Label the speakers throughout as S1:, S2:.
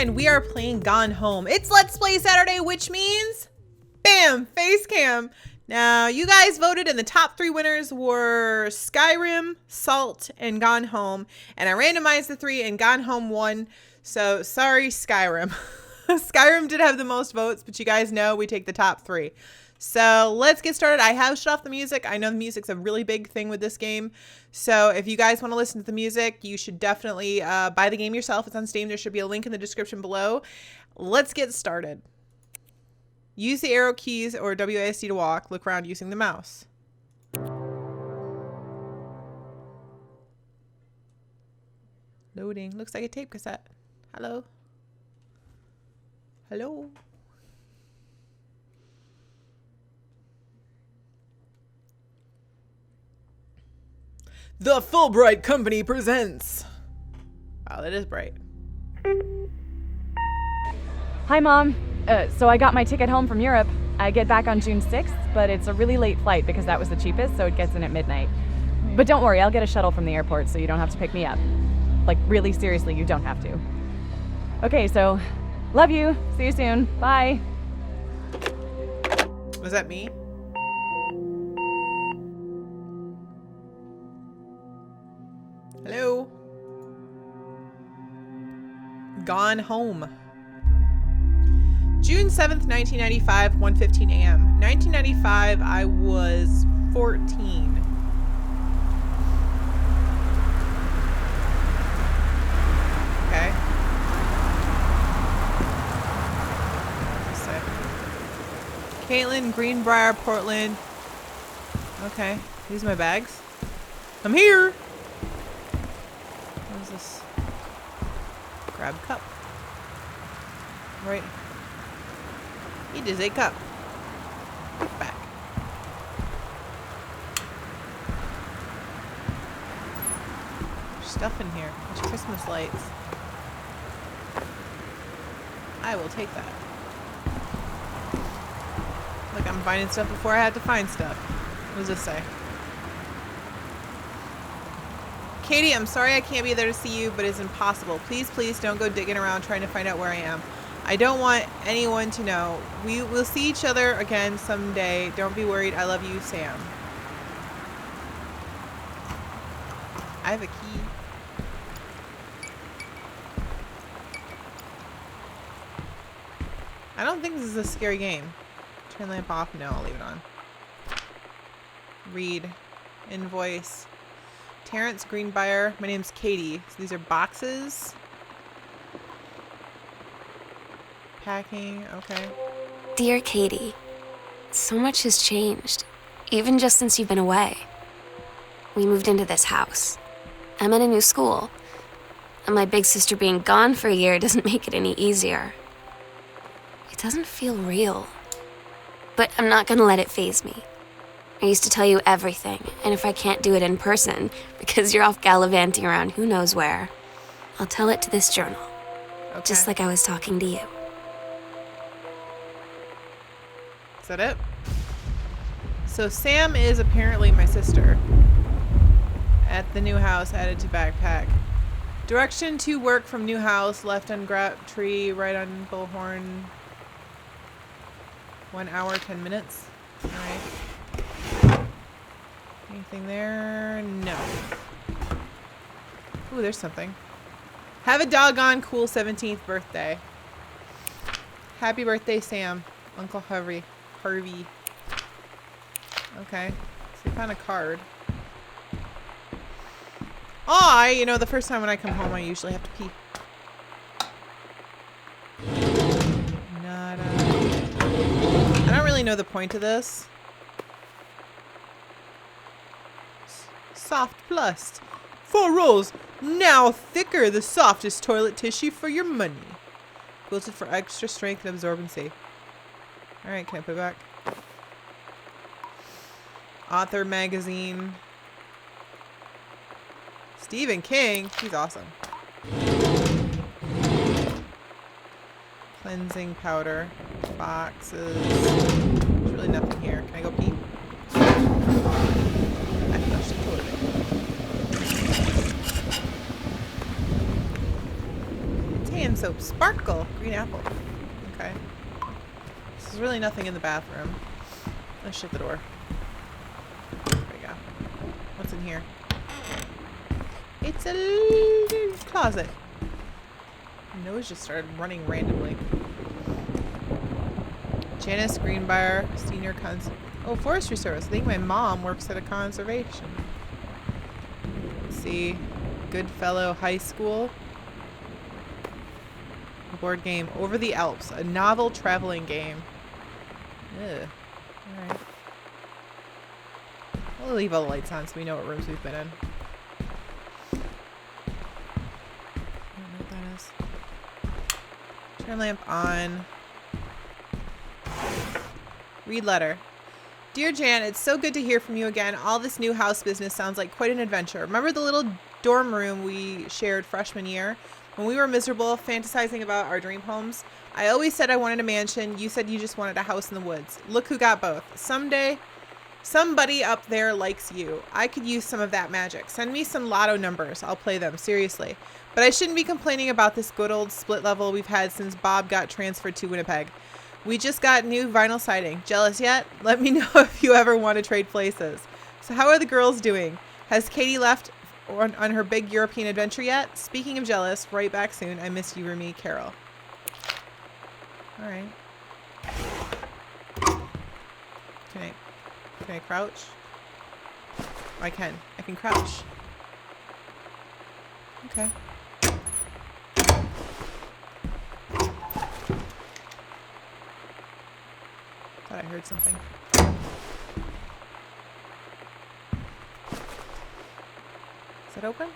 S1: and we are playing Gone Home. It's Let's Play Saturday, which means, bam, face cam. Now, you guys voted, and the top 3 winners were Skyrim, Salt, and Gone Home. And I randomized the 3, and Gone Home won. So, sorry, Skyrim. Skyrim did have the most votes, but you guys know we take the top 3. So let's get started. I have shut off the music. I know the music's a really big thing with this game. So if you guys want to listen to the music, you should definitely buy the game yourself. It's on Steam. There should be a link in the description below. Let's get started. Use the arrow keys or WASD to walk. Look around using the mouse. Loading. Looks like a tape cassette. Hello. Hello. The Fullbright Company presents. Wow, that is bright.
S2: Hi, Mom. So I got my ticket home from Europe. I get back on June 6th, but it's a really late flight because that was the cheapest, so it gets in at midnight. But don't worry, I'll get a shuttle from the airport so you don't have to pick me up. Like, really, seriously, you don't have to. Okay, so, love you. See you soon. Bye.
S1: Was that me? Hello? Gone Home. June 7th, 1995, 1:15 a.m. 1995, I was 14. Okay. Kaitlin, Greenbrier, Portland. Okay. These are my bags. I'm here. What is this? Grab cup. Right. It is a cup. Put back. There's stuff in here. There's Christmas lights. I will take that. Look, I'm finding stuff before I had to find stuff. What does this say? Katie, I'm sorry I can't be there to see you, but it's impossible. Please, please don't go digging around trying to find out where I am. I don't want anyone to know. We will see each other again someday. Don't be worried. I love you, Sam. I have a key. I don't think this is a scary game. Turn the lamp off. No, I'll leave it on. Read. Invoice. Terrence Greenbrier. My name's Katie. So these are boxes. Packing. Okay.
S3: Dear Katie, so much has changed, even just since you've been away. We moved into this house. I'm in a new school. And my big sister being gone for a year doesn't make it any easier. It doesn't feel real. But I'm not gonna let it faze me. I used to tell you everything, and if I can't do it in person, because you're off gallivanting around who knows where, I'll tell it to this journal. Okay. Just like I was talking to you.
S1: Is that it? So Sam is apparently my sister. At the new house, added to backpack. Direction to work from new house, left on grab tree, right on bullhorn. 1 hour, 10 minutes. Alright. Anything there? No. Ooh, there's something. Have a doggone cool 17th birthday. Happy birthday, Sam. Uncle Harvey. Okay. So we found a card. Oh, you know, the first time when I come home, I usually have to pee. Nada. I don't really know the point of this. Soft Plus. 4 rolls. Now thicker. The softest toilet tissue for your money. Quilted for extra strength and absorbency. Alright, can I put it back? Author magazine. Stephen King. He's awesome. Cleansing powder. Boxes. There's really nothing here. Can I go pee? I flushed the toilet. soap. Sparkle. Green apple. Okay. There's really nothing in the bathroom. Let's shut the door. There we go. What's in here? It's a little closet. My nose just started running randomly. Janice Greenbrier, Senior Forestry Service. I think my mom works at a conservation. Let's see. Goodfellow High School. Board game. Over the Alps. A novel traveling game. Ugh. Alright. We'll leave all the lights on so we know what rooms we've been in. I don't know what that is. Turn lamp on. Read letter. Dear Jan, it's so good to hear from you again. All this new house business sounds like quite an adventure. Remember the little dorm room we shared freshman year? When we were miserable, fantasizing about our dream homes? I always said I wanted a mansion. You said you just wanted a house in the woods. Look who got both. Someday, somebody up there likes you. I could use some of that magic. Send me some lotto numbers. I'll play them, seriously. But I shouldn't be complaining about this good old split level we've had since Bob got transferred to Winnipeg. We just got new vinyl siding. Jealous yet? Let me know if you ever want to trade places. So how are the girls doing? Has Katie left on her big European adventure yet? Speaking of jealous, right back soon. I miss you, Remy, Carol. All right. Can I crouch? Oh, I can. I can crouch. Okay. Thought I heard something. Is that open?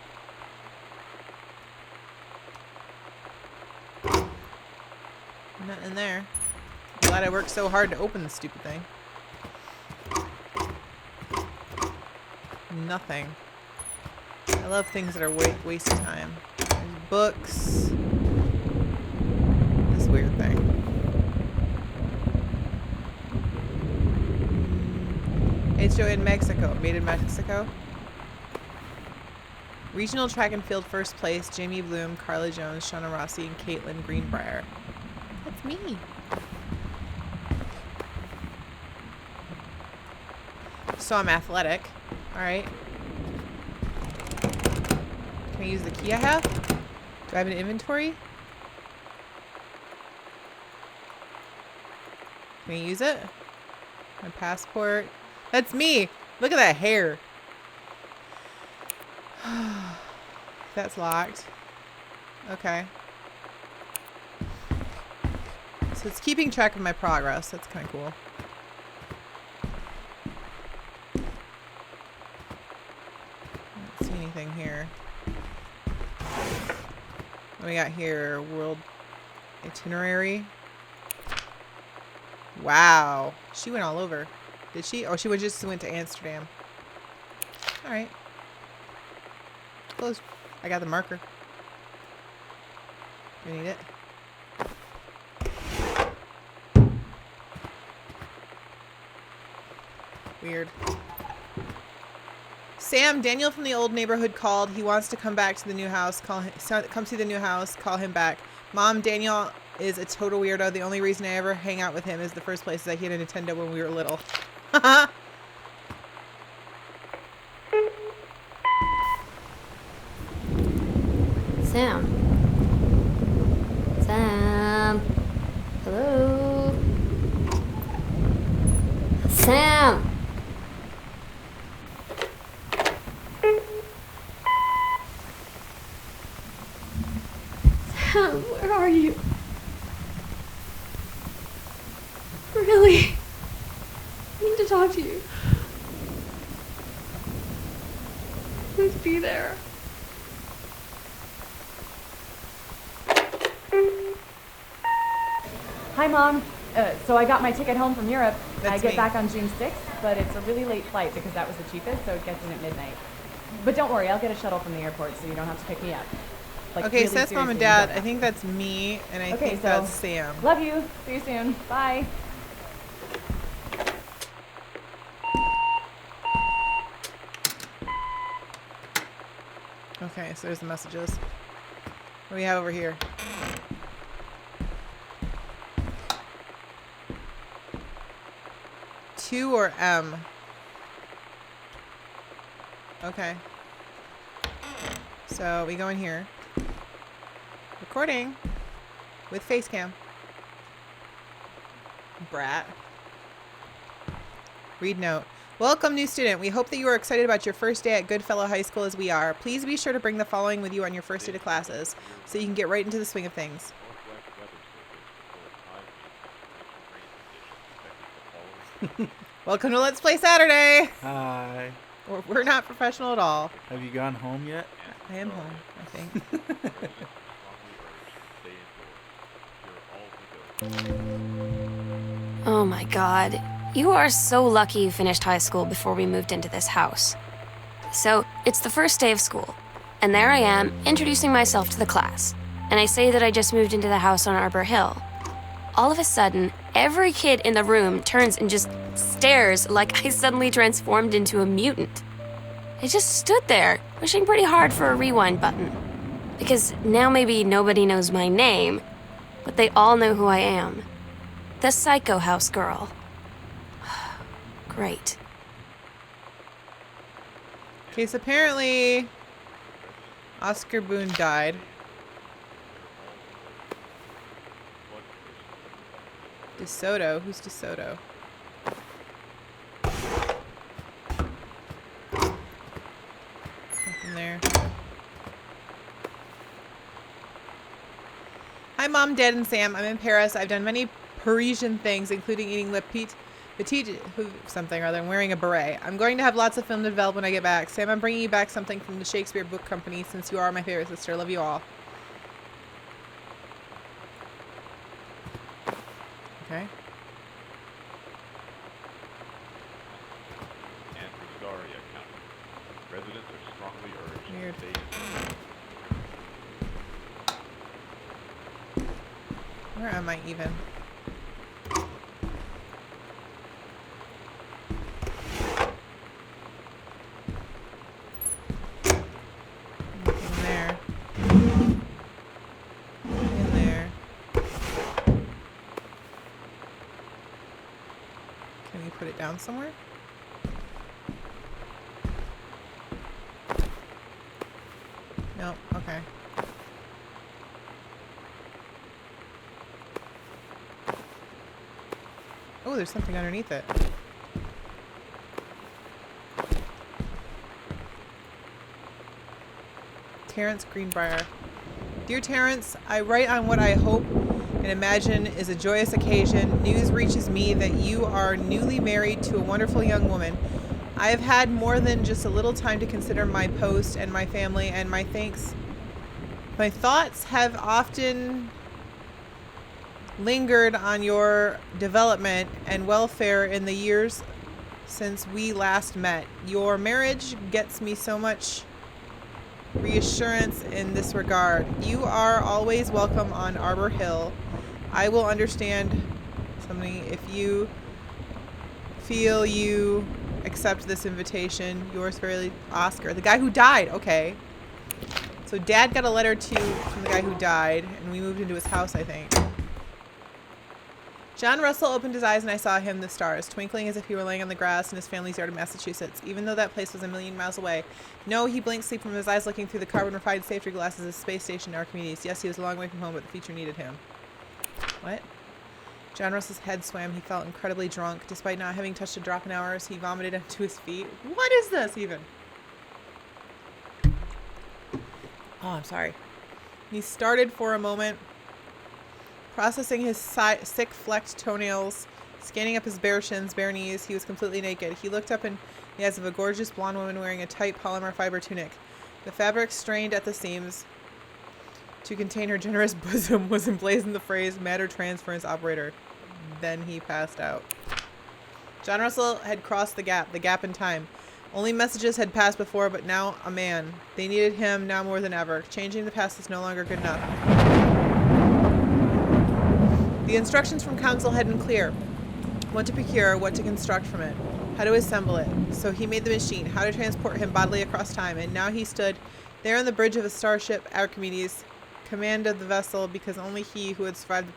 S1: Nothing in there. I'm glad I worked so hard to open this stupid thing. Nothing. I love things that are waste of time. There's books. This weird thing. HO in Mexico. Made in Mexico. Regional track and field first place. Jamie Bloom, Carla Jones, Shauna Rossi, and Kaitlin Greenbrier. That's me. So I'm athletic. Alright. Can I use the key I have? Do I have an inventory? Can I use it? My passport. That's me! Look at that hair. That's locked. Okay. So it's keeping track of my progress. That's kind of cool. I don't see anything here. What we got here? World itinerary. Wow. She went all over. Did she? Oh, she just went to Amsterdam. Alright. Close. I got the marker. Do you need it? Weird. Sam, Daniel from the old neighborhood called. He wants to come back to the new house. Come see the new house. Call him back. Mom, Daniel is a total weirdo. The only reason I ever hang out with him is the first place that he had a Nintendo when we were little. Haha.
S3: Sam. Sam. Hello. Sam. Sam, where are you? Really? I need to talk to you. Please be there.
S2: Hi, Mom. So I got my ticket home from Europe.
S1: That's
S2: I get
S1: me.
S2: back on June 6th, but it's a really late flight because that was the cheapest, so it gets in at midnight. But don't worry, I'll get a shuttle from the airport so you don't have to pick me up. Like,
S1: Okay,
S2: really
S1: so that's Mom and
S2: seriously,
S1: Dad.
S2: you
S1: I
S2: don't
S1: think that's me, and I
S2: have to.
S1: think that's Sam.
S2: Love you. See you soon. Bye.
S1: Okay, so there's the messages. What do we have over here? Q or M? Okay. So we go in here. Recording with face cam. Brat. Read note. Welcome, new student. We hope that you are excited about your first day at Goodfellow High School as we are. Please be sure to bring the following with you on your first day to classes so you can get right into the swing of things. Welcome to Let's Play Saturday.
S4: Hi.
S1: We're not professional at all.
S4: Have you gone home yet?
S1: I am home, I think.
S3: Oh my god. You are so lucky you finished high school before we moved into this house. So, it's the first day of school, and there I am, introducing myself to the class. And I say that I just moved into the house on Arbor Hill. All of a sudden, every kid in the room turns and just stares like I suddenly transformed into a mutant. I just stood there, wishing pretty hard for a rewind button. Because now maybe nobody knows my name, but they all know who I am. The Psycho House girl. Great.
S1: Okay, so apparently Oscar Boone died. DeSoto? Who's DeSoto? Nothing there. Hi, Mom, Dad, and Sam. I'm in Paris. I've done many Parisian things, including eating le petit something or other. I'm wearing a beret. I'm going to have lots of film to develop when I get back. Sam, I'm bringing you back something from the Shakespeare Book Company since you are my favorite sister. Love you all. Okay.
S5: Residents are strongly urged
S1: Weird.
S5: to stay in.
S1: Where am I even? Nothing there. In there. Can we put it down somewhere? No, okay. Oh, there's something underneath it. Terrence Greenbrier. Dear Terrence, I write on what I hope and imagine is a joyous occasion. News reaches me that you are newly married to a wonderful young woman. I have had more than just a little time to consider my post and my family and my thanks. My thoughts have often lingered on your development and welfare in the years since we last met. Your marriage gets me so much reassurance in this regard. You are always welcome on Arbor Hill. I will understand something if you feel you accept this invitation. Yours fairly, Oscar. The guy who died. Okay. So Dad got a letter from the guy who died, and we moved into his house, I think. John Russell opened his eyes and I saw him, the stars, twinkling as if he were laying on the grass in his family's yard in Massachusetts, even though that place was a million miles away. No, he blinked sleep from his eyes looking through the carbon-refined safety glasses of the space station in Archimedes. Yes, he was a long way from home, but the future needed him. What? John Russell's head swam. He felt incredibly drunk. Despite not having touched a drop in hours, he vomited onto his feet. What is this, even? Oh, I'm sorry. He started for a moment, processing his sick, flecked toenails, scanning up his bare shins, bare knees. He was completely naked. He looked up in the eyes of a gorgeous blonde woman wearing a tight polymer fiber tunic. The fabric strained at the seams. To contain her generous bosom was emblazoned the phrase, matter transference operator. Then he passed out. John Russell had crossed the gap in time. Only messages had passed before, but now a man. They needed him now more than ever. Changing the past is no longer good enough. The instructions from Council had been clear. What to procure, what to construct from it, how to assemble it. So he made the machine, how to transport him bodily across time, and now he stood there on the bridge of a starship, Archimedes, command of the vessel, because only he who had survived the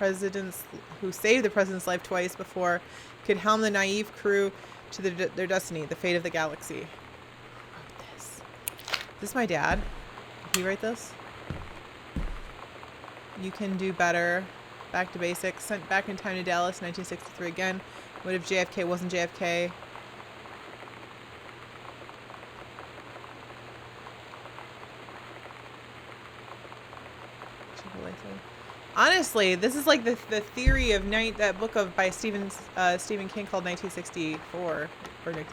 S1: president's life twice before could helm the naive crew to their destiny, the fate of the galaxy. Who wrote this? Is this my dad? Did he write this? You can do better. Back to basics. Sent back in time to Dallas, 1963 again. What if JFK wasn't JFK? Honestly, this is like the theory of that book by Stephen King called 1964 or 19.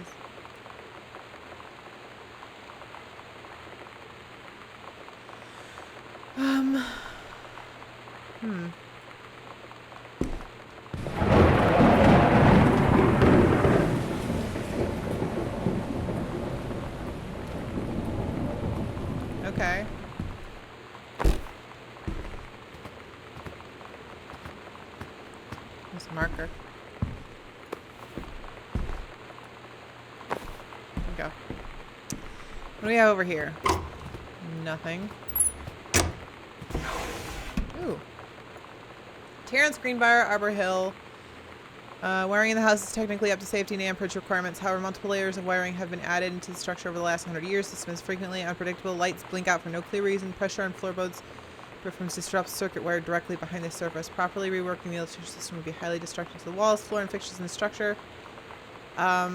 S1: Okay. There's a marker. There we go. What do we have over here? Nothing. Ooh. Terrence Greenbrier, Arbor Hill. Wiring in the house is technically up to safety and amperage requirements. However, multiple layers of wiring have been added into the structure over the last 100 years. This is frequently unpredictable. Lights blink out for no clear reason. Pressure on floorboards disrupts circuit wire directly behind the surface. Properly reworking the electrical system would be highly destructive to the walls, floor, and fixtures in the structure. Alright.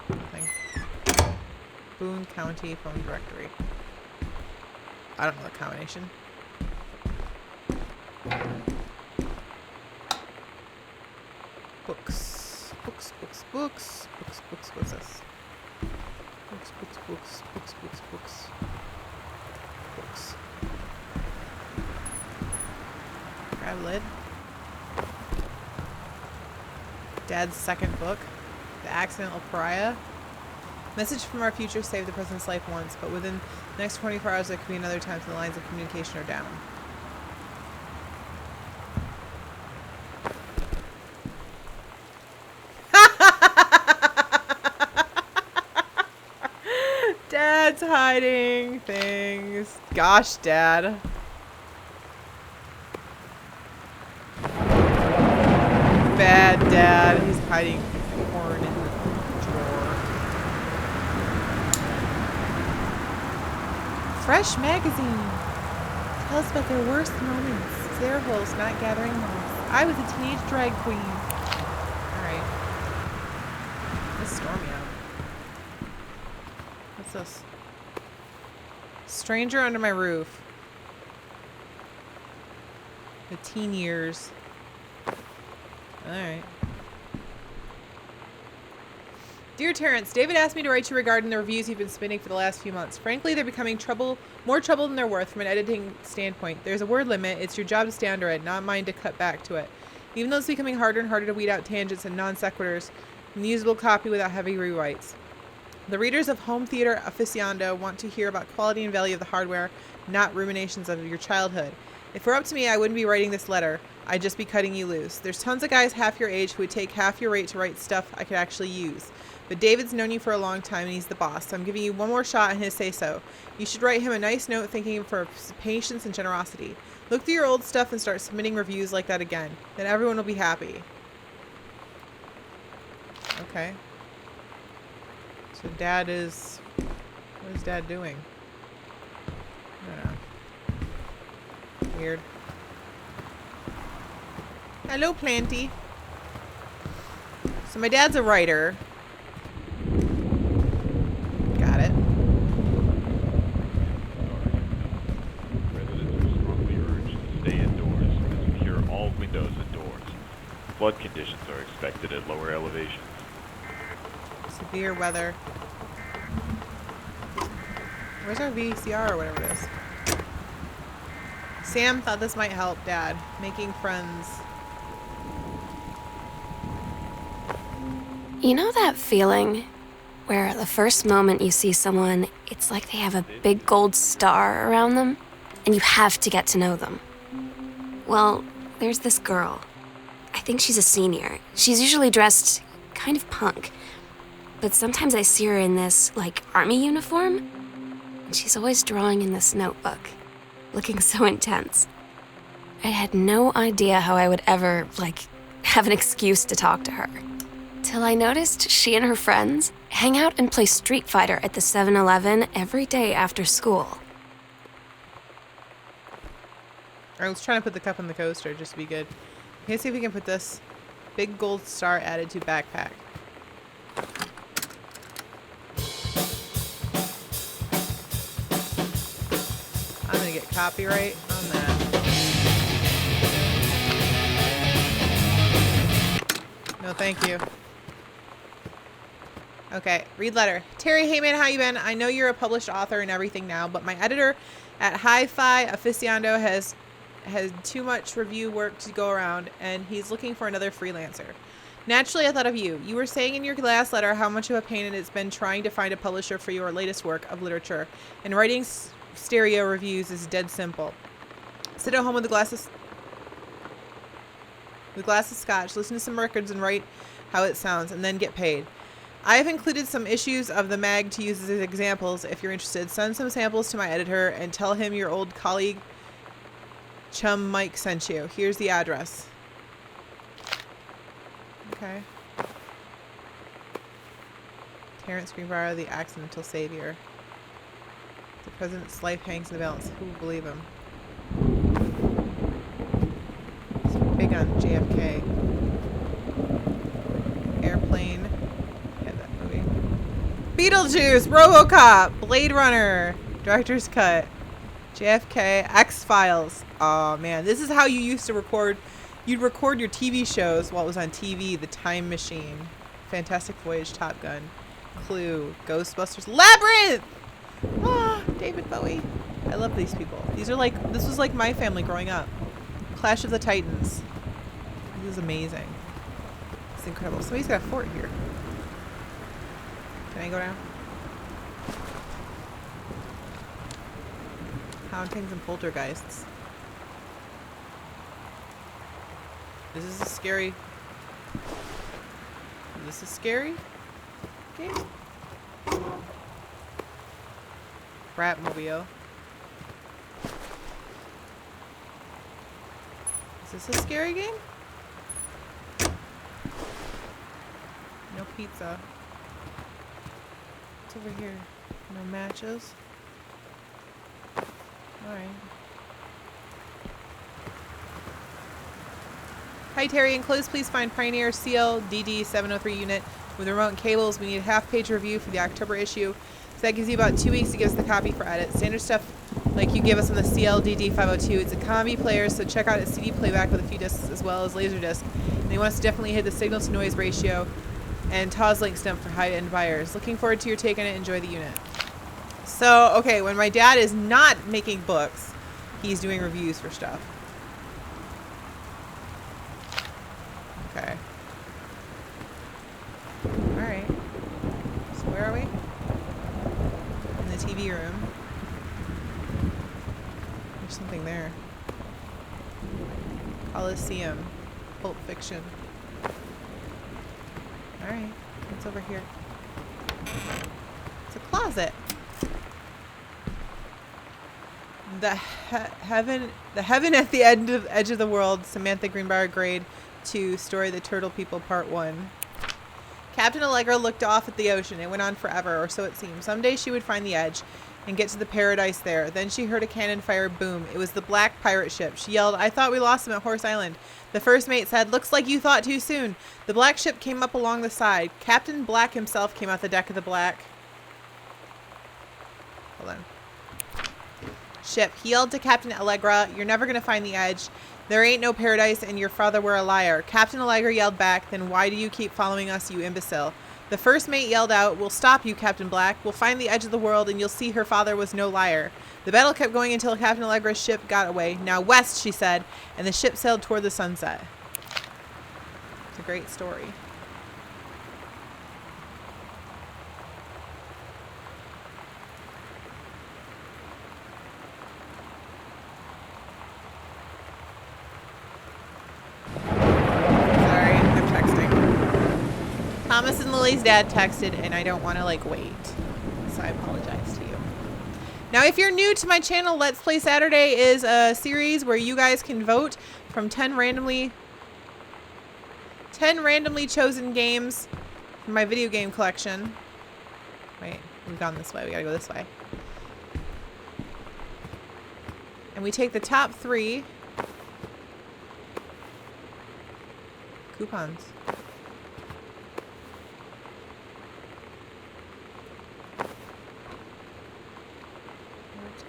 S1: Nothing. Boone County phone directory. I don't know the combination. Books. Books. What's this? Books. Grab lid. Dad's second book. The Accidental Pariah. Message from our future saved the president's life once, but within the next 24 hours there could be another time the lines of communication are down. Dad's hiding things. Gosh, Dad. Bad Dad. He's hiding porn in the drawer. Fresh magazine. Tell us about their worst moments. It's their holes, not gathering moths. I was a teenage drag queen. Alright. It's stormy out. What's this? Stranger under my roof. The teen years. Alright. Dear Terrence, David asked me to write you regarding the reviews you've been spinning for the last few months. Frankly, they're becoming more trouble than they're worth from an editing standpoint. There's a word limit. It's your job to stay under it, not mine to cut back to it. Even though it's becoming harder and harder to weed out tangents and non sequiturs and usable copy without heavy rewrites. The readers of Home Theater Aficionado want to hear about quality and value of the hardware, not ruminations of your childhood. If it were up to me, I wouldn't be writing this letter. I'd just be cutting you loose. There's tons of guys half your age who would take half your rate to write stuff I could actually use. But David's known you for a long time and he's the boss, so I'm giving you one more shot at his say-so. You should write him a nice note thanking him for his patience and generosity. Look through your old stuff and start submitting reviews like that again. Then everyone will be happy. Okay. So Dad is... What is Dad doing? I don't know. Weird. Hello, Planty. So my dad's a writer. Got it.
S5: Residents are strongly urged to stay indoors and secure all windows and doors. Flood conditions are expected at lower elevations.
S1: Severe weather. Where's our VCR or whatever it is? Sam thought this might help Dad. Making friends.
S3: You know that feeling where the first moment you see someone, it's like they have a big gold star around them, and you have to get to know them? Well, there's this girl. I think she's a senior. She's usually dressed kind of punk. But sometimes I see her in this, like, army uniform. And she's always drawing in this notebook, looking so intense. I had no idea how I would ever, like, have an excuse to talk to her. Till I noticed she and her friends hang out and play Street Fighter at the 7-Eleven every day after school.
S1: I was trying to put the cup on the coaster just to be good. Let's see if we can put this big gold star added to backpack. I'm gonna get copyright on that. No, thank you. Okay, read letter. Terry, hey man, how you been? I know you're a published author and everything now, but my editor at Hi-Fi Aficionado has too much review work to go around, and he's looking for another freelancer. Naturally, I thought of you. You were saying in your last letter how much of a pain it has been trying to find a publisher for your latest work of literature, and writing stereo reviews is dead simple. Sit at home with a glass of scotch, listen to some records, and write how it sounds, and then get paid. I have included some issues of the mag to use as examples. If you're interested, send some samples to my editor and tell him your old colleague Chum Mike sent you. Here's the address. Okay. Terrence Greenbrier, the accidental savior. The president's life hangs in the balance. Who will believe him? He's big on JFK. Airplane. Yeah, that movie. Beetlejuice, RoboCop, Blade Runner, Director's Cut, JFK, X-Files. Oh man, this is how you used to record. You'd record your TV shows while it was on TV. The Time Machine, Fantastic Voyage, Top Gun, Clue, Ghostbusters, Labyrinth. Ah, David Bowie. I love these people. These are like, this was like my family growing up. Clash of the Titans. This is amazing. It's incredible. Somebody's got a fort here. Can I go down? Hauntings and poltergeists. Is this a scary? Is this a scary game? Bratmobile. Is this a scary game? No pizza. What's over here? No matches. Alright. Hi Terry, enclosed please find Pioneer CLDD 703 unit with remote and cables. We need a half-page review for the October issue. So that gives you about 2 weeks to give us the copy for edit. Standard stuff like you give us on the CLDD 502. It's a combi player, so check out its CD playback with a few discs as well as Laserdisc. And they want us to definitely hit the signal to noise ratio and Toslink stump for high-end buyers. Looking forward to your take on it. Enjoy the unit. So, okay, when my dad is not making books, he's doing reviews for stuff. Okay. Alright. So where are we? In the TV room. There's something there. Coliseum. Pulp Fiction. Alright. What's over here? It's a closet. The heaven at the edge of the world. Samantha Greenbrier, grade 2, story The Turtle People, part 1. Captain Allegra looked off at the ocean. It went on forever, or so it seemed. Someday she would find the edge and get to the paradise there. Then she heard a cannon fire boom. It was the black pirate ship. She yelled, "I thought we lost him at Horse Island." The first mate said, "Looks like you thought too soon." The black ship came up along the side. Captain Black himself came out the deck of the black. Hold on. Ship. He yelled to Captain Allegra, "You're never going to find the edge. There ain't no paradise, and your father were a liar." Captain Allegra yelled back, "Then why do you keep following us, you imbecile?" The first mate yelled out, "We'll stop you, Captain Black. We'll find the edge of the world, and you'll see her father was no liar." The battle kept going until Captain Allegra's ship got away. "Now west," she said, and the ship sailed toward the sunset. It's a great story. Thomas and Ellie's dad texted and I don't want to like wait. So I apologize to you. Now, if you're new to my channel, Let's Play Saturday is a series where you guys can vote from 10 randomly chosen games from my video game collection. Wait, we've gone this way. We gotta go this way. And we take the top 3 coupons.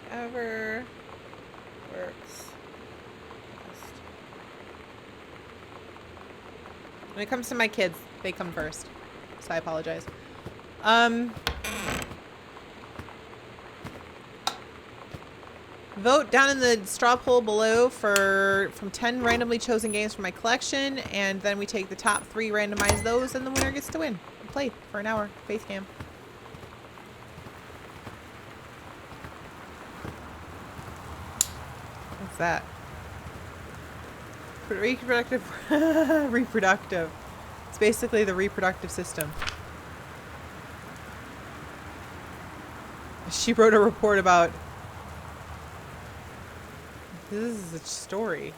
S1: Whatever works best. When it comes to my kids, they come first. So I apologize. Vote down in the straw poll below from 10 randomly chosen games from my collection, and then we take the top 3, randomize those, and the winner gets to win. Play for an hour, face cam. What's that? Reproductive. It's basically the reproductive system. She wrote a report about... This is a story.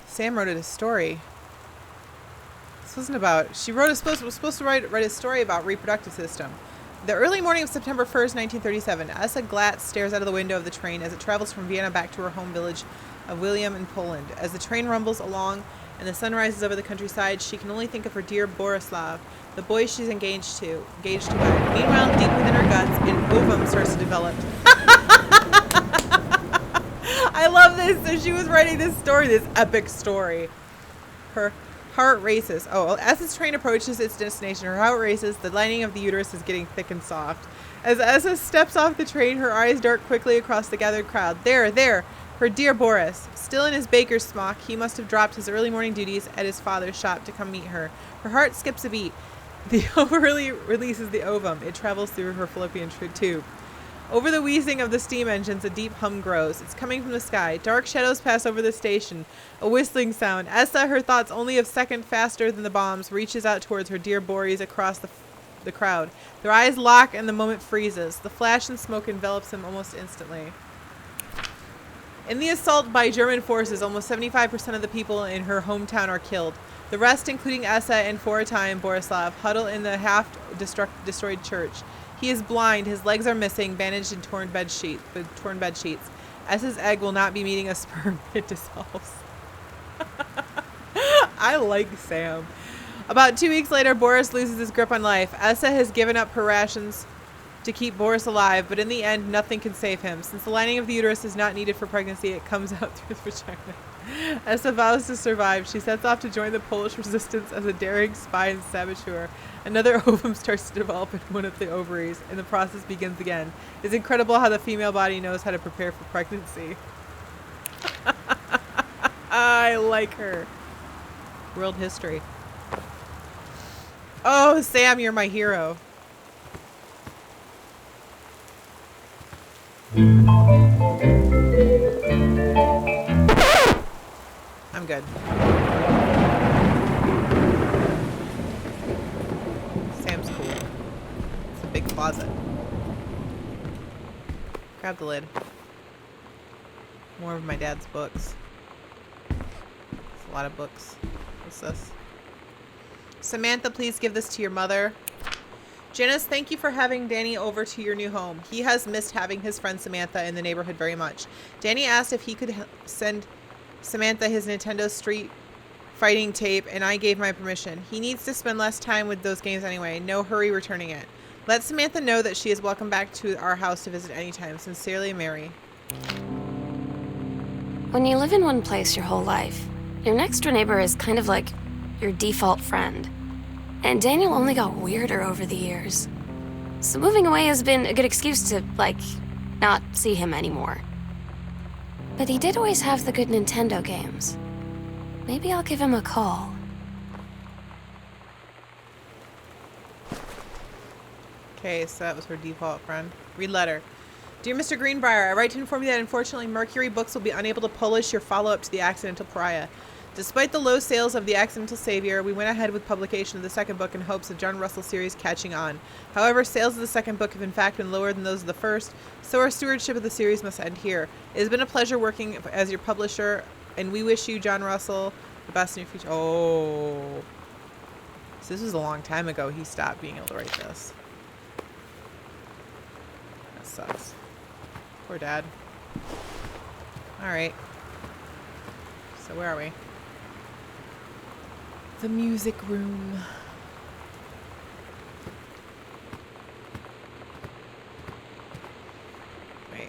S1: Sam wrote a story. This wasn't about... She was supposed to write a story about reproductive system. The early morning of September 1st, 1937, Essa Glatt stares out of the window of the train as it travels from Vienna back to her home village of William in Poland. As the train rumbles along and the sun rises over the countryside, she can only think of her dear Borislav, the boy she's engaged to. Meanwhile, deep within her guts, an ovum starts to develop. I love this. So she was writing this story, this epic story. Her heart races. Oh, as this train approaches its destination, her heart races. The lining of the uterus is getting thick and soft. As Essa steps off the train, her eyes dart quickly across the gathered crowd. There, her dear Boris. Still in his baker's smock, he must have dropped his early morning duties at his father's shop to come meet her. Her heart skips a beat. The ovary releases the ovum. It travels through her fallopian tube. Over the wheezing of the steam engines, a deep hum grows. It's coming from the sky. Dark shadows pass over the station. A whistling sound. Essa, her thoughts only a second faster than the bombs, reaches out towards her dear Boris across the crowd. Their eyes lock and the moment freezes. The flash and smoke envelops him almost instantly. In the assault by German forces, almost 75% of the people in her hometown are killed. The rest, including Essa and for a time Borislav, huddle in the half-destroyed church. He is blind, his legs are missing, bandaged in torn bed sheets. Essa's egg will not be meeting a sperm. It dissolves. I like Sam. About 2 weeks later, Boris loses his grip on life. Essa has given up her rations to keep Boris alive, but in the end, nothing can save him. Since the lining of the uterus is not needed for pregnancy, it comes out through the vagina. Essa vows to survive. She sets off to join the Polish resistance as a daring spy and saboteur. Another ovum starts to develop in one of the ovaries, and the process begins again. It's incredible how the female body knows how to prepare for pregnancy. I like her. World history. Oh, Sam, you're my hero. I'm good. Sam's cool. It's a big closet. Grab the lid. More of my dad's books. It's a lot of books. What's this? Samantha, please give this to your mother. Janice, thank you for having Danny over to your new home. He has missed having his friend Samantha in the neighborhood very much. Danny asked if he could send Samantha his Nintendo Street Fighting tape, and I gave my permission. He needs to spend less time with those games anyway. No hurry returning it. Let Samantha know that she is welcome back to our house to visit anytime. Sincerely, Mary.
S3: When you live in one place your whole life, your next door neighbor is kind of like your default friend. And Daniel only got weirder over the years. So moving away has been a good excuse to, like, not see him anymore. But he did always have the good Nintendo games. Maybe I'll give him a call.
S1: Okay, so that was her default friend. Read letter. Dear Mr. Greenbrier, I write to inform you that unfortunately Mercury Books will be unable to publish your follow-up to The Accidental Pariah. Despite the low sales of The Accidental Savior, we went ahead with publication of the second book in hopes of John Russell's series catching on. However, sales of the second book have in fact been lower than those of the first, so our stewardship of the series must end here. It has been a pleasure working as your publisher, and we wish you, John Russell, the best in your future. Oh. So this was a long time ago he stopped being able to write this. That sucks. Poor Dad. Alright. So where are we? The music room. Wait.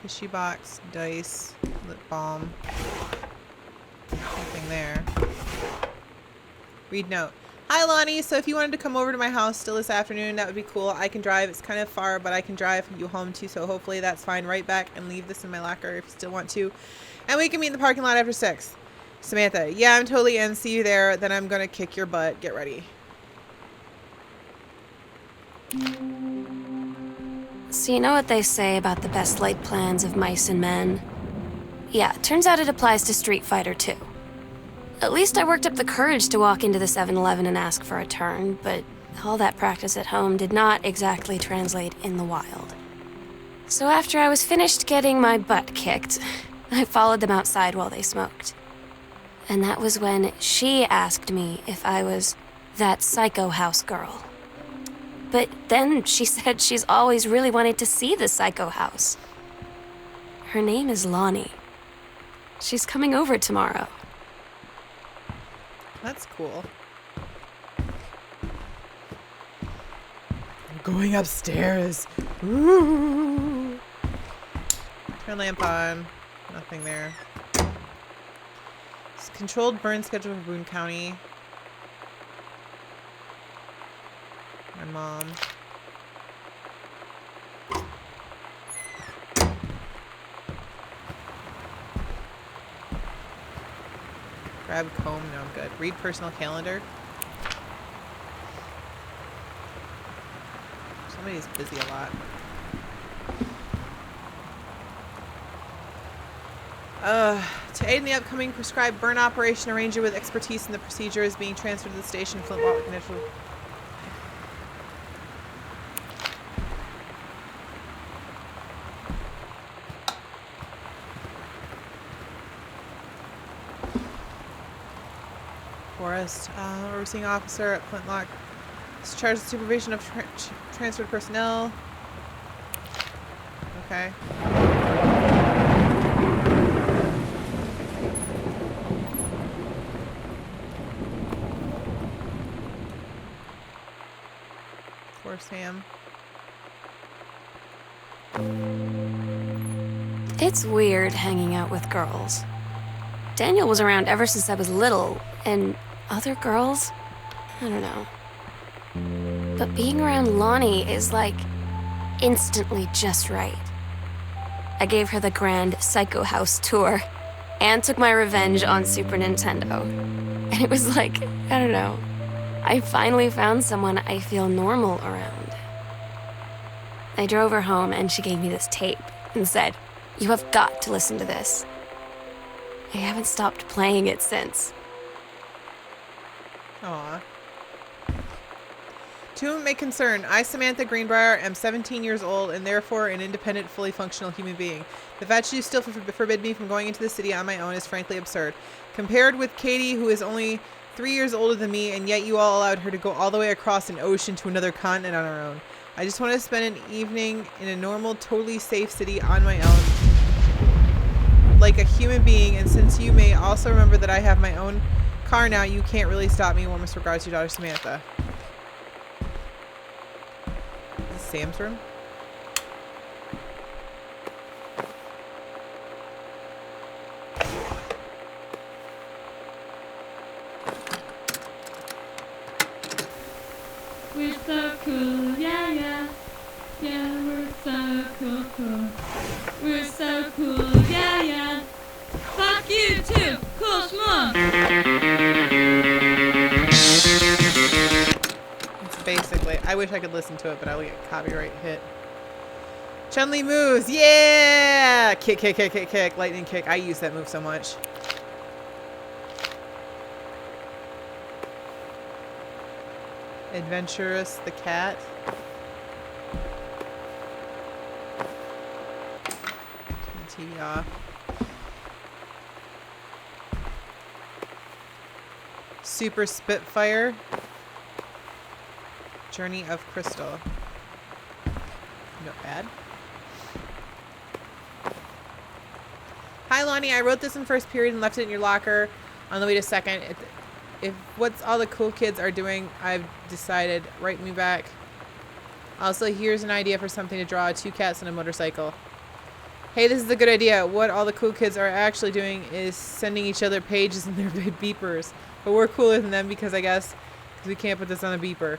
S1: Tissue box, dice, lip balm. Nothing there. Read note. Hi, Lonnie. So if you wanted to come over to my house still this afternoon, that would be cool. I can drive. It's kind of far, but I can drive you home too, so hopefully that's fine. Right back and leave this in my locker if you still want to. And we can meet in the parking lot after 6. Samantha. Yeah, I'm totally in. See you there. Then I'm going to kick your butt. Get ready.
S3: So you know what they say about the best laid plans of mice and men? Yeah, turns out it applies to Street Fighter too. At least I worked up the courage to walk into the 7-Eleven and ask for a turn, but all that practice at home did not exactly translate in the wild. So after I was finished getting my butt kicked, I followed them outside while they smoked. And that was when she asked me if I was that psycho house girl. But then she said she's always really wanted to see the psycho house. Her name is Lonnie. She's coming over tomorrow.
S1: That's cool. I'm going upstairs. Ooh. Turn lamp on. Nothing there. It's controlled burn schedule for Boone County. My mom. Grab comb. No, I'm good. Read personal calendar. Somebody's busy a lot. To aid in the upcoming prescribed burn operation, a ranger with expertise in the procedure is being transferred to the station. Flintlock initial. Forest, overseeing officer at Flintlock is charged with supervision of transferred personnel. Okay. For Sam.
S3: It's weird hanging out with girls. Daniel was around ever since I was little, and other girls? I don't know. But being around Lonnie is like instantly just right. I gave her the grand Psycho House tour and took my revenge on Super Nintendo. And it was like, I don't know, I finally found someone I feel normal around. I drove her home and she gave me this tape and said, "You have got to listen to this." I haven't stopped playing it since.
S1: Aw. To whom it may concern, I, Samantha Greenbrier, am 17 years old and therefore an independent, fully functional human being. The fact that you still forbid me from going into the city on my own is frankly absurd. Compared with Katie, who is only 3 years older than me, and yet you all allowed her to go all the way across an ocean to another continent on her own. I just want to spend an evening in a normal, totally safe city on my own, like a human being, and since you may also remember that I have my own car now, you can't really stop me. Warmest regards to your daughter, Samantha. Is this Sam's room?
S6: We're so cool, yeah, yeah. Yeah, we're so cool, cool. We're so cool, yeah, yeah. Fuck you too, cool schmuck.
S1: Basically. I wish I could listen to it, but I would get copyright hit. Chun-Li moves. Yeah! Kick, kick, kick, kick, kick. Lightning kick. I use that move so much. Adventurous the cat. Turn the TV off. Super Spitfire. Journey of Crystal. Not bad. Hi Lonnie, I wrote this in first period and left it in your locker on the way to second. If what's all the cool kids are doing, I've decided, write me back. Also, here's an idea for something to draw: 2 cats and a motorcycle. Hey, this is a good idea. What all the cool kids are actually doing is sending each other pages in their beepers. But we're cooler than them because I guess we can't put this on a beeper.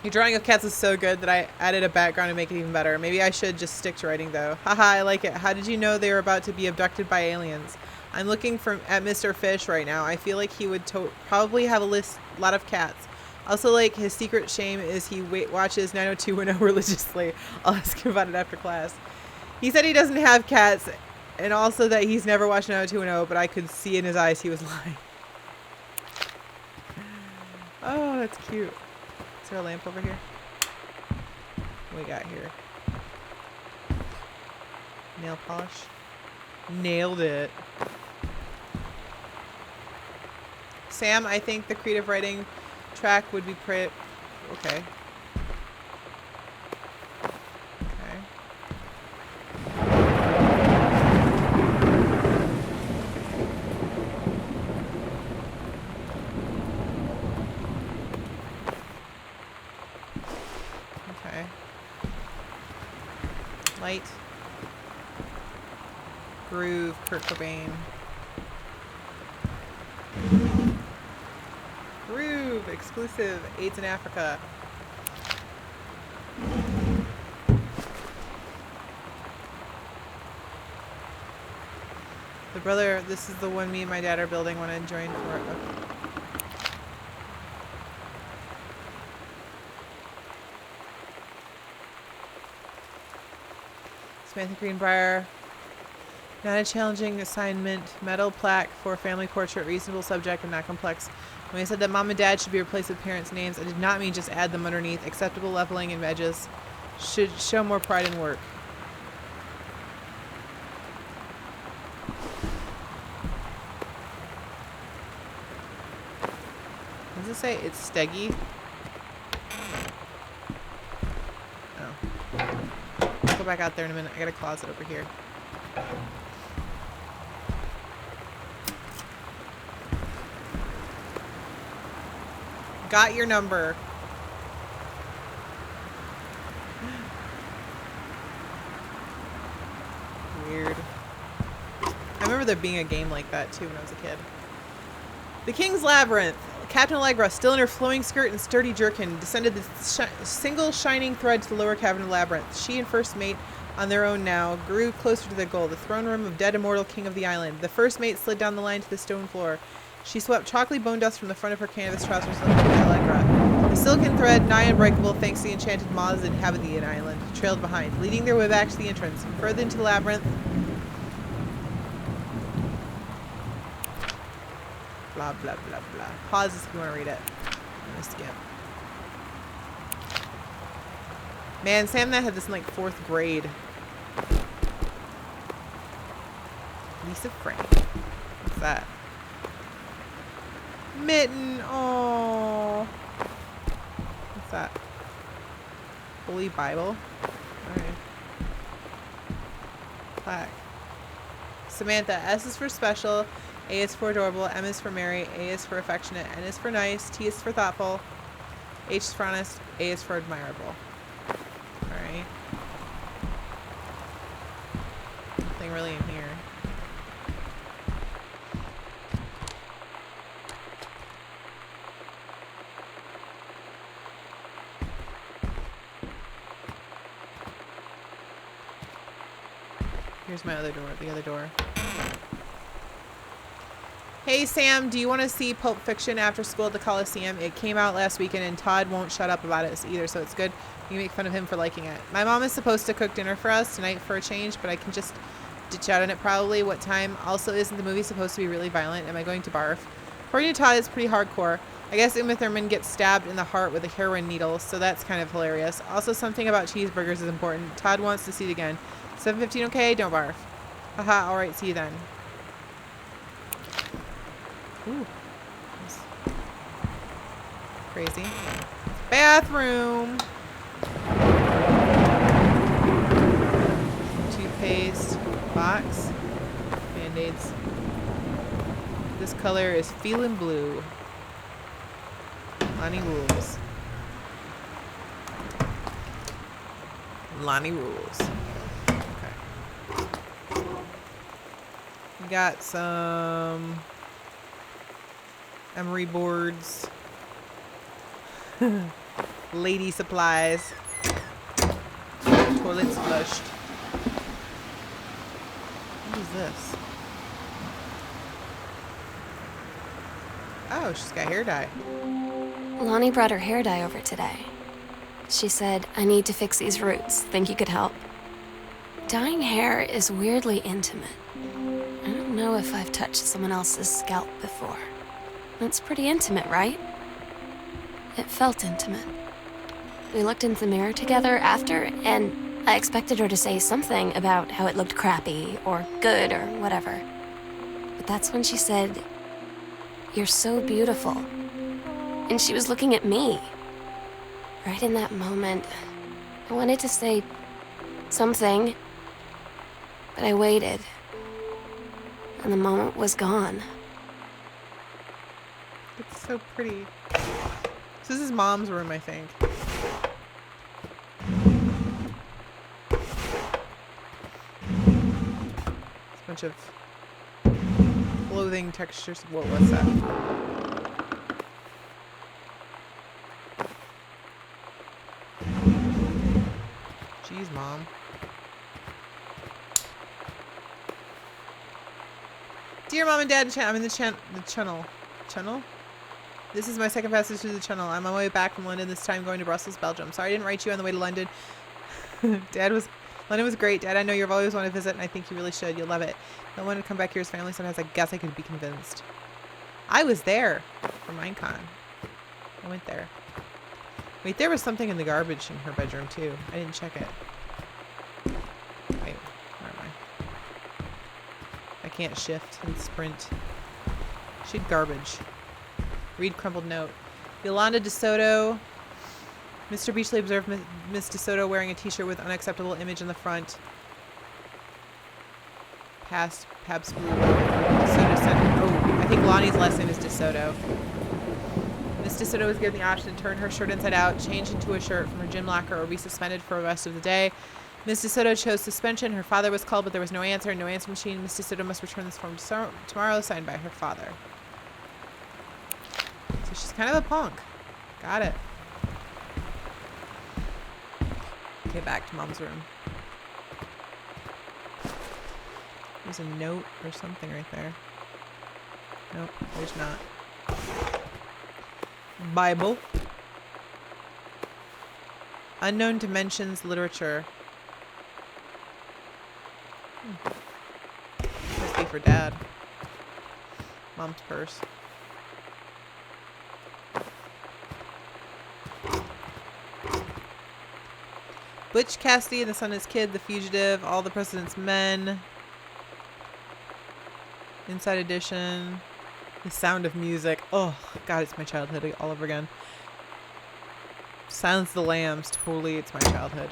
S1: Your drawing of cats is so good that I added a background to make it even better. Maybe I should just stick to writing though. Haha, I like it. How did you know they were about to be abducted by aliens? I'm looking at Mr. Fish right now. I feel like he would probably have a lot of cats. Also, like, his secret shame is he watches 90210 religiously. I'll ask him about it after class. He said he doesn't have cats, and also that he's never watched 90210, but I could see in his eyes he was lying. Oh, that's cute. Is there a lamp over here? What we got here? Nail polish. Nailed it. Sam, I think the creative writing track would be pretty... Okay. Okay. Okay. Light. Groove, Kurt Cobain. Groove, exclusive, AIDS in Africa. The brother, this is the one me and my dad are building when I joined for it. Samantha Greenbrier. Not a challenging assignment. Metal plaque for family portrait. Reasonable subject and not complex. When I said that mom and dad should be replaced with parents' names, I did not mean just add them underneath. Acceptable leveling and edges. Should show more pride in work. What does it say? It's Steggy. Oh. I'll go back out there in a minute. I got a closet over here. Got your number. Weird. I remember there being a game like that too when I was a kid. The King's Labyrinth. Captain Allegra, still in her flowing skirt and sturdy jerkin, descended the single shining thread to the lower cavern of the labyrinth. She and first mate, on their own now, grew closer to their goal, the throne room of dead immortal king of the island. The first mate slid down the line to the stone floor. She swept chalky bone dust from the front of her canvas trousers and looked at Allegra. The silken thread, nigh unbreakable thanks to the enchanted moths that inhabit the island, trailed behind, leading their way back to the entrance. Further into the labyrinth... Blah, blah, blah, blah. Pause this if you want to read it. I'm going to skip. Man, Sam and I had this in like 4th grade. Lisa Frank. What's that? Mitten. Oh. What's that? Holy Bible. Alright. Plaque. Samantha. S is for special. A is for adorable. M is for merry. A is for affectionate. N is for nice. T is for thoughtful. H is for honest. A is for admirable. Alright. Nothing really in here. Here's my other door, the other door. Hey Sam, do you want to see Pulp Fiction after school at the Coliseum? It came out last weekend and Todd won't shut up about it either, so it's good. You can make fun of him for liking it. My mom is supposed to cook dinner for us tonight for a change, but I can just ditch out on it probably. What time? Also, isn't the movie supposed to be really violent? Am I going to barf? According to Todd, it's pretty hardcore. I guess Uma Thurman gets stabbed in the heart with a heroin needle, so that's kind of hilarious. Also, something about cheeseburgers is important. Todd wants to see it again. 7:15, okay? Don't barf. Haha, alright, see you then. Ooh. That's crazy. Bathroom! Toothpaste. Box. Band-aids. This color is feeling blue. Lonnie rules. Lonnie rules. Okay. We got some emery boards. Lady supplies. Toilets flushed. What is this? Oh, she's got hair dye.
S3: Lonnie brought her hair dye over today. She said, I need to fix these roots. Think you could help? Dyeing hair is weirdly intimate. I don't know if I've touched someone else's scalp before. It's pretty intimate, right? It felt intimate. We looked in the mirror together after, and I expected her to say something about how it looked crappy or good or whatever. But that's when she said, "You're so beautiful." And she was looking at me. Right in that moment, I wanted to say something, but I waited. And the moment was gone.
S1: It's so pretty. So this is Mom's room, I think. It's a bunch of clothing textures. What was that? Jeez, Mom. Dear Mom and Dad, I'm in the channel. Channel? This is my second passage through the channel. I'm on my way back from London, this time going to Brussels, Belgium. Sorry I didn't write you on the way to London. London was great. Dad, I know you've always wanted to visit, and I think you really should. You'll love it. I wanted to come back here as family sometimes. I guess I could be convinced. I was there for Minecon. I went there. Wait, there was something in the garbage in her bedroom, too. I didn't check it. Wait, where am I? I can't shift and sprint. Shoot garbage. Read crumpled note. Yolanda DeSoto. Mr. Beachley observed Miss DeSoto wearing a t-shirt with unacceptable image on the front. Past Pabst Blue. DeSoto said, oh, I think Lonnie's last name is DeSoto. Miss DeSoto was given the option to turn her shirt inside out, change into a shirt from her gym locker, or be suspended for the rest of the day. Miss DeSoto chose suspension. Her father was called, but there was no answer. No answer machine. Miss DeSoto must return this form tomorrow, signed by her father. So she's kind of a punk. Got it. Okay, back to Mom's room. There's a note or something right there. Nope, there's not. Bible. Unknown Dimensions Literature. Must be for Dad. Mom's purse. Butch Cassidy and the Sun is Kid, The Fugitive, All the President's Men. Inside Edition. The Sound of Music. Oh, God, it's my childhood all over again. Silence of the Lambs. Totally, it's my childhood.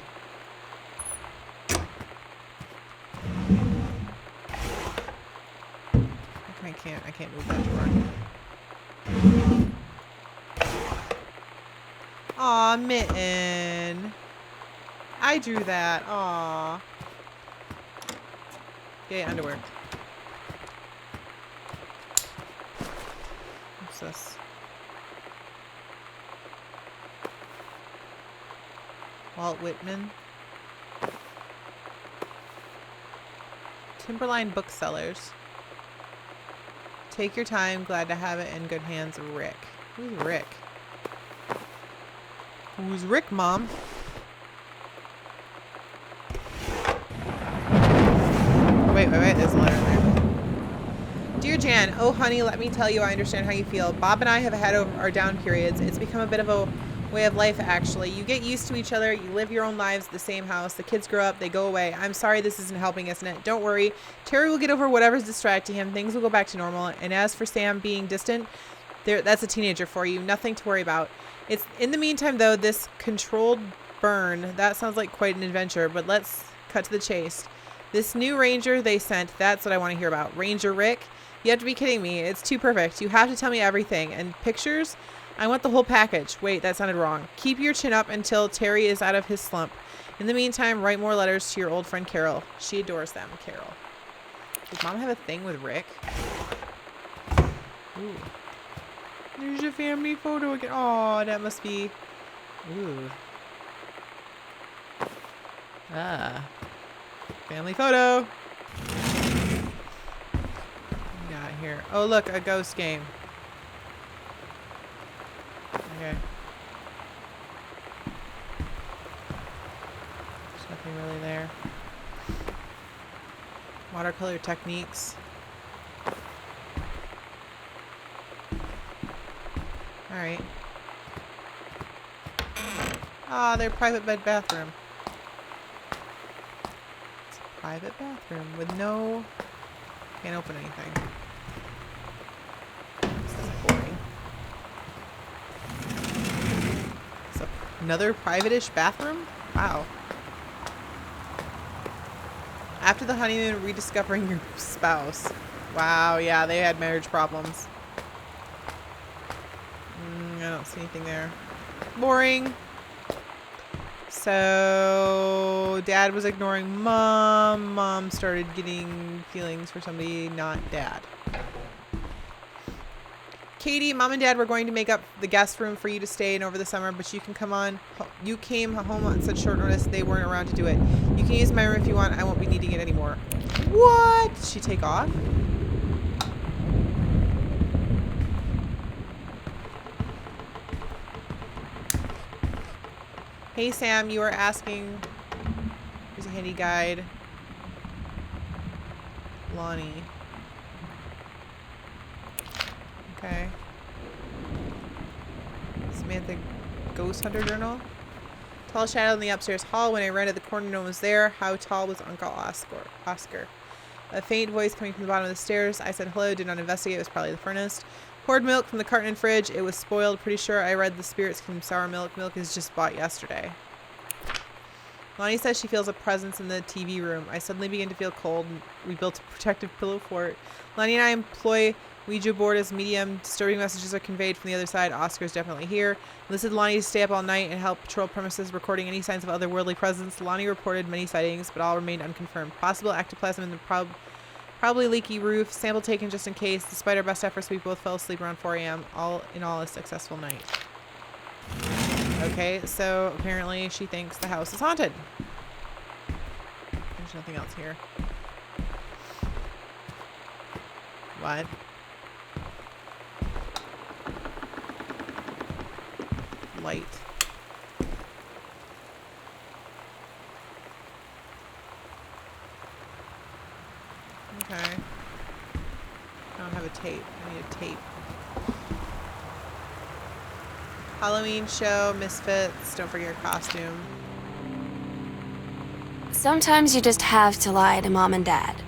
S1: I can't move that drawer. Aw, Mitten. I drew that. Aw. Yay, underwear. What's this? Walt Whitman. Timberline Booksellers. Take your time. Glad to have it in good hands. Rick. Who's Rick? Who's Rick, Mom? Wait. There's a letter in there. Dear Jan, oh honey, let me tell you, I understand how you feel. Bob and I have had our down periods. It's become a bit of a way of life, actually. You get used to each other. You live your own lives at the same house. The kids grow up. They go away. I'm sorry this isn't helping, isn't it? Don't worry. Terry will get over whatever's distracting him. Things will go back to normal. And as for Sam being distant, that's a teenager for you. Nothing to worry about. It's in the meantime, though, this controlled burn, that sounds like quite an adventure, but let's cut to the chase. This new ranger they sent, that's what I want to hear about. Ranger Rick? You have to be kidding me. It's too perfect. You have to tell me everything. And pictures? I want the whole package. Wait, that sounded wrong. Keep your chin up until Terry is out of his slump. In the meantime, write more letters to your old friend Carol. She adores them, Carol. Does Mom have a thing with Rick? Ooh. There's your family photo again. Oh, that must be... Ooh. Ah. Family photo. Got here. Oh, look, a ghost game. Okay. There's nothing really there. Watercolor techniques. Alright. Ah, their private bed bathroom. It's a private bathroom with no... Can't open anything. This is boring. It's another private-ish bathroom? Wow. After the honeymoon, rediscovering your spouse. Wow, yeah, they had marriage problems. I don't see anything there. Boring. So, Dad was ignoring Mom. Mom started getting feelings for somebody not Dad. Katie, Mom and Dad were going to make up the guest room for you to stay in over the summer, but you can come on. You came home on such short notice they weren't around to do it. You can use my room if you want. I won't be needing it anymore. What? Did she take off? Hey Sam, you were asking. Here's a handy guide. Lonnie. Okay. Samantha Ghost Hunter Journal. Tall shadow in the upstairs hall. When I ran to the corner, no one was there. How tall was Uncle Oscar? A faint voice coming from the bottom of the stairs. I said hello, did not investigate. It was probably the furnace. Poured milk from the carton and fridge. It was spoiled. Pretty sure I read the spirits from sour milk. Milk is just bought yesterday. Lonnie says she feels a presence in the TV room. I suddenly begin to feel cold. We built a protective pillow fort. Lonnie and I employ Ouija board as medium. Disturbing messages are conveyed from the other side. Oscar's definitely here. Enlisted Lonnie to stay up all night and help patrol premises, recording any signs of otherworldly presence. Lonnie reported many sightings, but all remained unconfirmed. Possible ectoplasm in the probably leaky roof. Sample taken just in case. Despite our best efforts, we both fell asleep around 4 a.m. All in all, a successful night. Okay, so apparently she thinks the house is haunted. There's nothing else here. What? Light. Okay. I don't have a tape. I need a tape. Halloween show, Misfits. Don't forget your costume.
S3: Sometimes you just have to lie to Mom and Dad.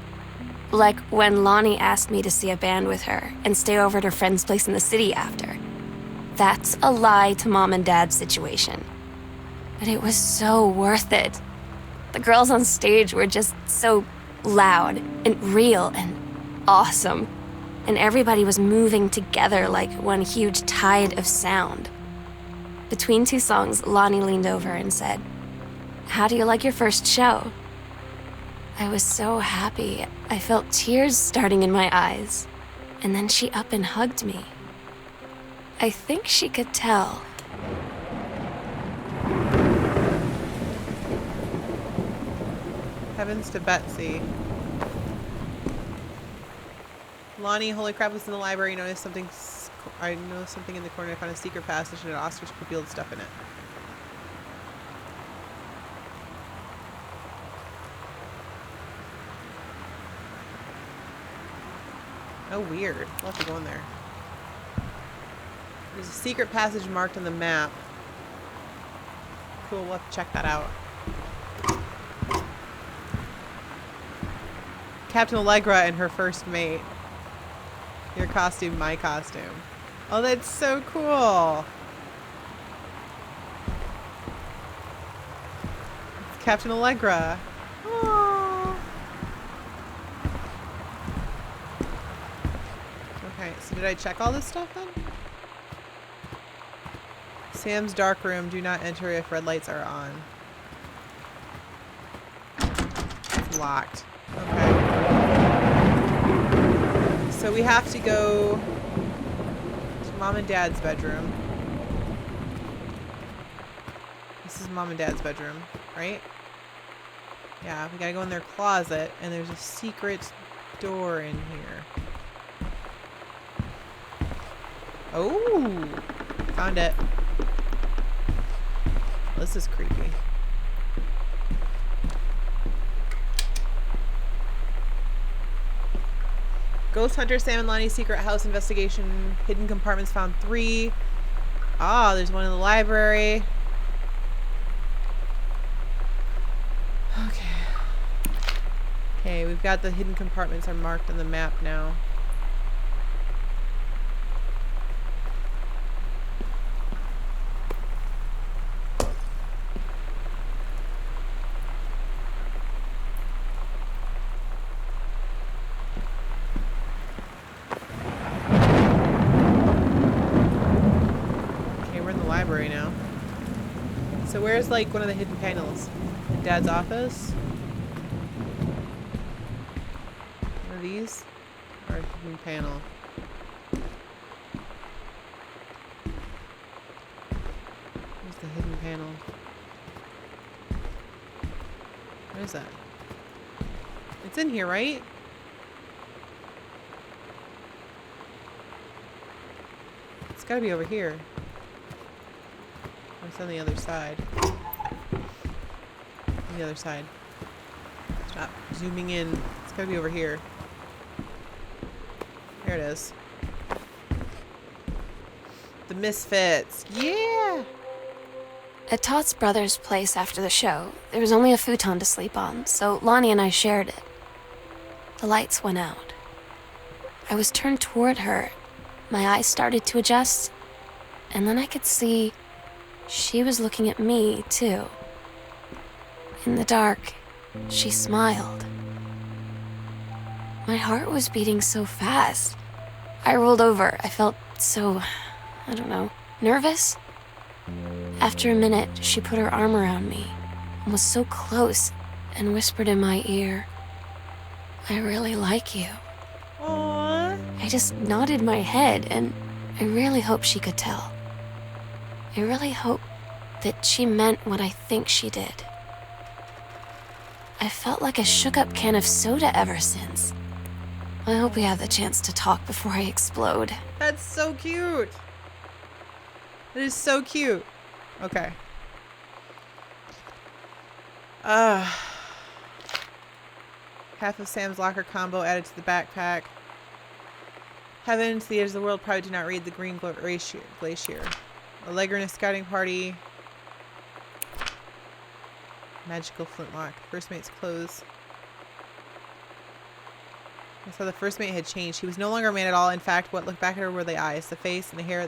S3: Like when Lonnie asked me to see a band with her and stay over at her friend's place in the city after. That's a lie to Mom and Dad's situation. But it was so worth it. The girls on stage were just so loud and real and awesome. And everybody was moving together like one huge tide of sound. Between two songs, Lonnie leaned over and said, "How do you like your first show?" I was so happy. I felt tears starting in my eyes. And then she up and hugged me. I think she could tell.
S1: Heavens to Betsy. Lonnie, holy crap, was in the library. I noticed something in the corner. I found a secret passage and an ostrich revealed stuff in it. Oh, weird. We'll have to go in there. There's a secret passage marked on the map. Cool, we'll have to check that out. Captain Allegra and her first mate. Your costume, my costume. Oh, that's so cool. It's Captain Allegra. Aww. Okay, so did I check all this stuff then? Sam's dark room. Do not enter if red lights are on. It's locked. Okay. So we have to go to Mom and Dad's bedroom. This is Mom and Dad's bedroom, right? Yeah, we gotta go in their closet, and there's a secret door in here. Oh! Found it. This is creepy. Ghost Hunter, Sam and Lonnie's secret house investigation. Hidden compartments found 3. Ah, there's one in the library. Okay. Okay, we've got the hidden compartments are marked on the map now. Now. So where's like one of the hidden panels? In Dad's office? One of these? Or a hidden panel? Where's the hidden panel? Where is that? It's in here, right? It's gotta be over here. It's on the other side. On the other side. Stop zooming in. It's gotta be over here. There it is. The Misfits. Yeah!
S3: At Todd's brother's place after the show, there was only a futon to sleep on, so Lonnie and I shared it. The lights went out. I was turned toward her. My eyes started to adjust, and then I could see she was looking at me, too. In the dark, she smiled. My heart was beating so fast. I rolled over. I felt so, I don't know, nervous. After a minute, she put her arm around me and was so close and whispered in my ear, "I really like you."
S1: Aww.
S3: I just nodded my head, and I really hope she could tell. I really hope that she meant what I think she did. I felt like a shook-up can of soda ever since. I hope we have the chance to talk before I explode.
S1: That's so cute. That is so cute. Okay. Half of Sam's locker combo added to the backpack. Heavens, the edge of the world probably do not read the green glacier. Allegra in a scouting party. Magical flintlock. First mate's clothes. I saw the first mate had changed. He was no longer a man at all. In fact, what looked back at her were the eyes, the face, and the hair.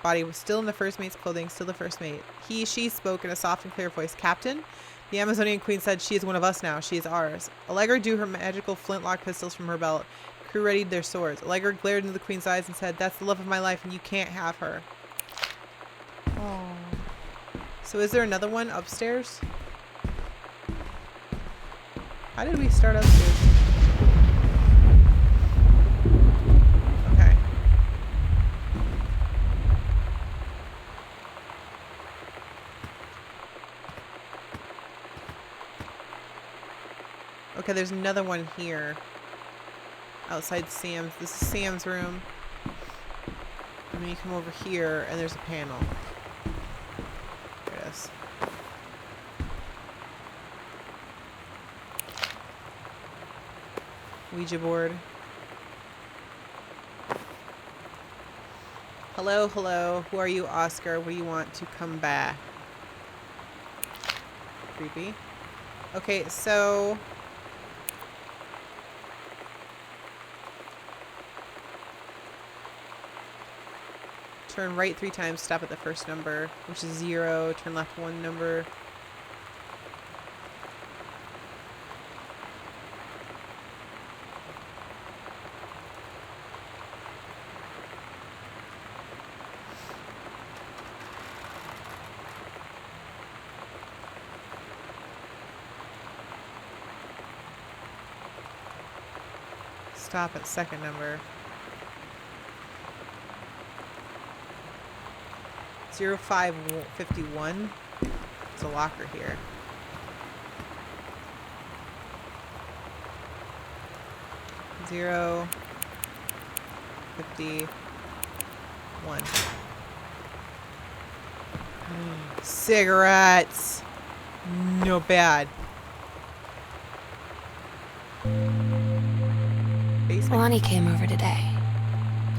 S1: Body was still in the first mate's clothing, still the first mate. She spoke in a soft and clear voice. "Captain, the Amazonian queen said she is one of us now. She is ours." Allegra drew her magical flintlock pistols from her belt. Crew readied their swords. Allegra glared into the queen's eyes and said, "That's the love of my life, and you can't have her." Oh. So is there another one upstairs? How did we start upstairs? Okay. Okay, there's another one here. outside Sam's. This is Sam's room. And then you come over here and there's a panel. There it is. Ouija board. Hello, hello. Who are you, Oscar? What do you want to come back? Creepy. Okay, so... turn right 3 times, stop at the first number, which is 0. Turn left 1 number. Stop at second number. 0551. There's a locker here. Zero 51. Cigarettes. No bad. Basement.
S3: Lonnie came over today,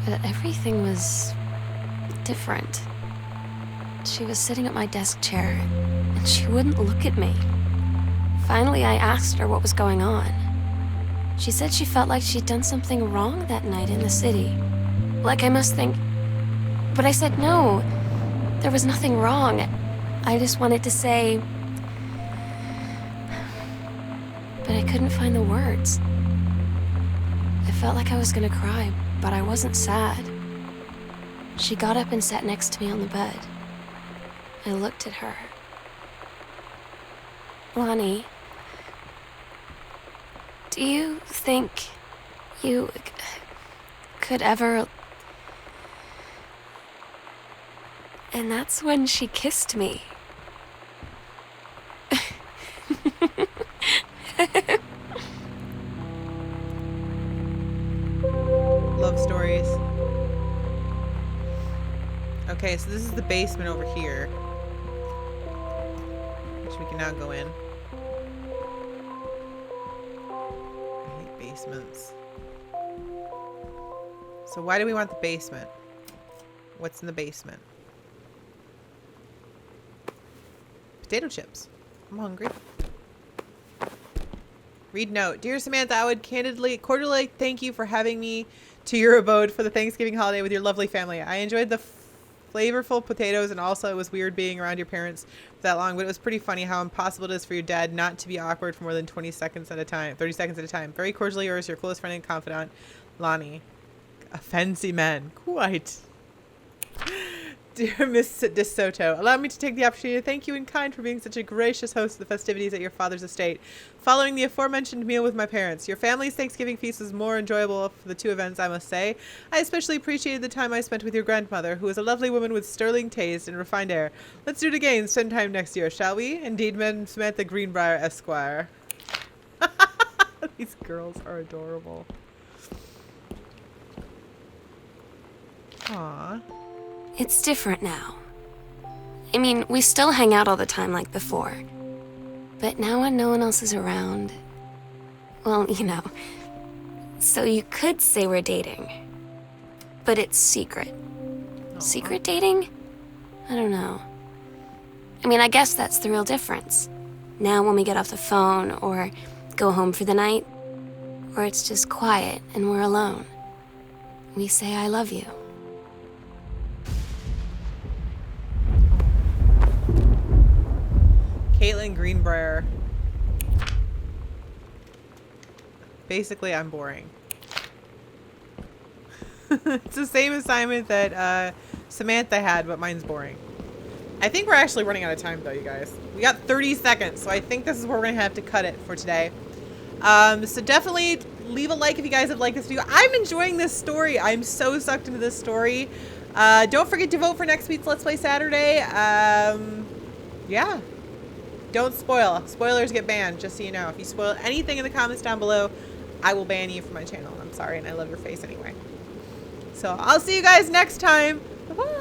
S3: but everything was different. She was sitting at my desk chair, and she wouldn't look at me. Finally, I asked her what was going on. She said she felt like she'd done something wrong that night in the city. Like I must think... But I said no, there was nothing wrong. I just wanted to say... But I couldn't find the words. I felt like I was gonna cry, but I wasn't sad. She got up and sat next to me on the bed. I looked at her. Lonnie, do you think you could ever... And that's when she kissed me.
S1: Love stories. Okay, so this is the basement over here, which we can now go in. I hate basements. So why do we want the basement? What's in the basement? Potato chips. I'm hungry. Read note. Dear Samantha, I would cordially thank you for having me to your abode for the Thanksgiving holiday with your lovely family. I enjoyed the flavorful potatoes, and also it was weird being around your parents for that long, but it was pretty funny how impossible it is for your dad not to be awkward for more than 30 seconds at a time. Very cordially yours, your close friend and confidant, Lonnie. A fancy man. Quite. Dear Miss DeSoto, allow me to take the opportunity to thank you in kind for being such a gracious host of the festivities at your father's estate. Following the aforementioned meal with my parents, your family's Thanksgiving feast was more enjoyable for the 2 events, I must say. I especially appreciated the time I spent with your grandmother, who is a lovely woman with sterling taste and refined air. Let's do it again sometime next year, shall we? Indeed, Madam Samantha Greenbrier, Esquire. These girls are adorable. Aww.
S3: It's different now. I mean, we still hang out all the time like before. But now when no one else is around... Well, you know. So you could say we're dating. But it's secret.
S1: Aww.
S3: Secret dating? I don't know. I mean, I guess that's the real difference. Now when we get off the phone, or go home for the night, or it's just quiet and we're alone, we say I love you.
S1: Kaitlin Greenbrier. Basically, I'm boring. It's the same assignment that Samantha had, but mine's boring. I think we're actually running out of time, though, you guys. We got 30 seconds, so I think this is where we're going to have to cut it for today. So definitely leave a like if you guys have liked this video. I'm enjoying this story. I'm so sucked into this story. Don't forget to vote for next week's Let's Play Saturday. Yeah. Don't spoil. Spoilers get banned, just so you know. If you spoil anything in the comments down below, I will ban you from my channel. I'm sorry, and I love your face anyway. So I'll see you guys next time. Bye-bye.